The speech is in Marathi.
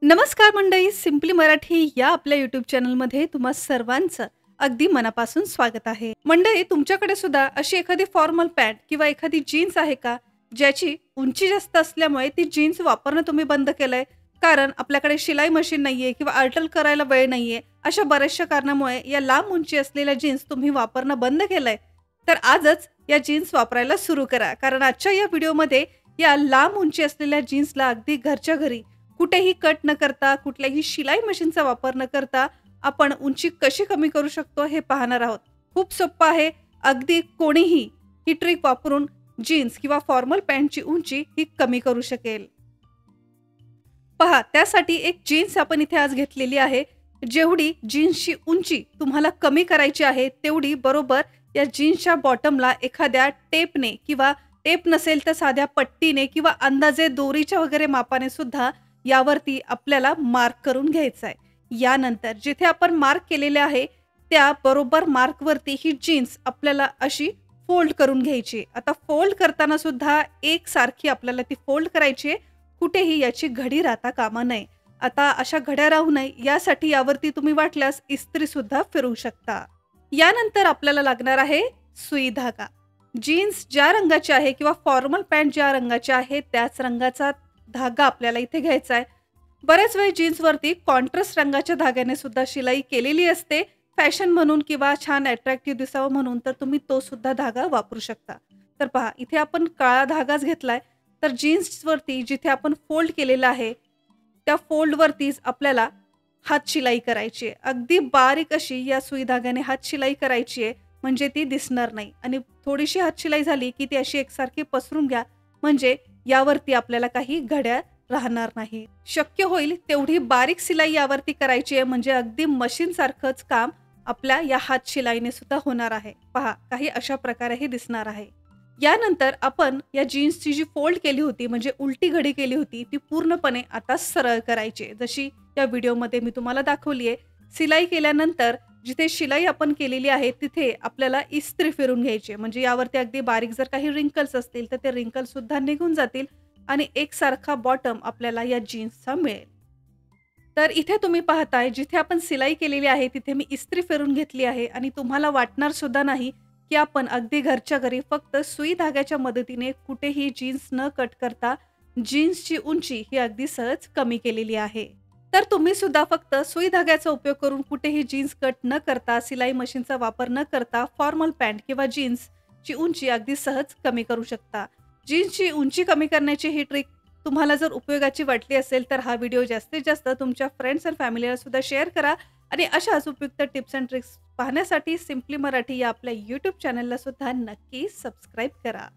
नमस्कार मंडळी, सिम्पली मराठी या आपल्या यूट्यूब चॅनलमध्ये तुम्हा सर्वांचं अगदी मनापासून स्वागत आहे. मंडळी, तुमच्याकडे सुद्धा अशी एखादी फॉर्मल पॅन्ट किंवा एखादी जीन्स आहे का, ज्याची उंची जास्त असल्यामुळे ती जीन्स वापरणं तुम्ही बंद केलंय? कारण आपल्याकडे शिलाई मशीन नाहीये किंवा अल्टर करायला वेळ नाहीये, अशा बऱ्याचशा कारणामुळे या लांब उंची असलेल्या जीन्स तुम्ही वापरणं बंद केलंय. तर आजच या जीन्स वापरायला सुरू करा, कारण आजच्या या व्हिडिओमध्ये या लांब उंची असलेल्या जीन्सला अगदी घरच्या घरी कुठेही कट न करता, कुठल्याही शिलाई मशीनचा वापर न करता आपण उंची कशी कमी करू शकतो हे पाहणार आहोत. खूप सोपं आहे. अगदी कोणीही ही ट्रिक वापरून जीन्स किंवा फॉर्मल पॅन्टची उंची ही कमी करू शकेल. पहा, त्यासाठी एक जीन्स आपण इथे आज घेतलेली आहे. जेवढी जीन्सची उंची तुम्हाला कमी करायची आहे, तेवढी बरोबर या जीन्सच्या बॉटमला एखाद्या टेपने किंवा टेप नसेल तर साध्या पट्टीने किंवा अंदाजे दोरीच्या वगैरे मापाने सुद्धा यावरती आपल्याला मार्क करून घ्यायचा आहे. यानंतर जिथे आपण मार्क केलेले आहे त्या बरोबर मार्कवरती ही जीन्स आपल्याला अशी फोल्ड करून घ्यायची. आता फोल्ड करताना सुद्धा एकसारखी आपल्याला ती फोल्ड करायची आहे. कुठेही याची घडी राहता कामा नये. आता अशा घड्या राहू नये यासाठी यावरती तुम्ही वाटल्यास इस्त्री सुद्धा फिरवू शकता. यानंतर आपल्याला लागणार आहे सुई धागा. जीन्स ज्या रंगाची आहे किंवा फॉर्मल पॅन्ट ज्या रंगाची आहे त्याच रंगाचा धागा आपल्याला इथे घ्यायचा आहे. बऱ्याच वेळ जीन्सवरती कॉन्ट्रास्ट रंगाच्या धाग्याने सुद्धा शिलाई केलेली असते, फॅशन म्हणून किंवा छान अट्रॅक्टिव्ह दिसावं म्हणून, तर तुम्ही तो सुद्धा धागा वापरू शकता. तर पहा, इथे आपण काळा धागाच घेतलाय. तर जीन्सवरती जिथे आपण फोल्ड केलेलं आहे त्या फोल्डवरतीच आपल्याला हात शिलाई करायची आहे. अगदी बारीक अशी या सुई धाग्याने हात शिलाई करायची आहे, म्हणजे ती दिसणार नाही. आणि थोडीशी हात शिलाई झाली की ती अशी एकसारखी पसरून घ्या, म्हणजे यावरती आपल्याला काही घड्या राहणार नाही. शक्य होईल तेवढी बारीक शिलाई यावरती करायची आहे, म्हणजे अगदी मशीन सारखंच काम आपल्या या हात शिलाईने सुद्धा होणार आहे. पहा, काही अशा प्रकारे हे दिसणार आहे. यानंतर आपण या जीन्सची जी फोल्ड केली होती, म्हणजे उलटी घडी केली होती, ती पूर्णपणे आता सरळ करायची आहे. जशी या व्हिडिओमध्ये मी तुम्हाला दाखवली आहे. शिलाई केल्यानंतर जिथे शिलाई आपण केलेली आहे तिथे आपल्याला इस्त्री फिरून घ्यायची आहे, म्हणजे यावरती अगदी बारीक जर काही रिंकल्स असतील तर ते रिंकल्स सुद्धा निघून जातील आणि एकसारखा बॉटम आपल्याला या जीन्सचा मिळेल. तर इथे तुम्ही पाहताय, जिथे आपण शिलाई केलेली आहे तिथे मी इस्त्री फिरून घेतली आहे आणि तुम्हाला वाटणार सुद्धा नाही की आपण अगदी घरच्या घरी फक्त सुई धाग्याच्या मदतीने कुठेही जीन्स न कट करता जीन्सची उंची ही अगदी सहज कमी केलेली आहे. तर तुम्ही सुद्धा फक्त सुई धाग्याचा उपयोग करून कुठेही जीन्स कट न करता, सिलाई मशीनचा वापर न करता फॉर्मल पॅन्ट किंवा जीन्सची उंची अगदी सहज कमी करू शकता. जीन्सची उंची कमी करण्याची ही ट्रिक तुम्हाला जर उपयोगाची वाटली असेल तर हा व्हिडिओ जास्तीत जास्त तुमच्या फ्रेंड्स अँड फॅमिलीला सुद्धा शेअर करा आणि अशाच उपयुक्त टिप्स अँड ट्रिक्स पाहण्यासाठी सिम्पली मराठी या आपल्या यूट्यूब चॅनलला सुद्धा नक्की सबस्क्राईब करा.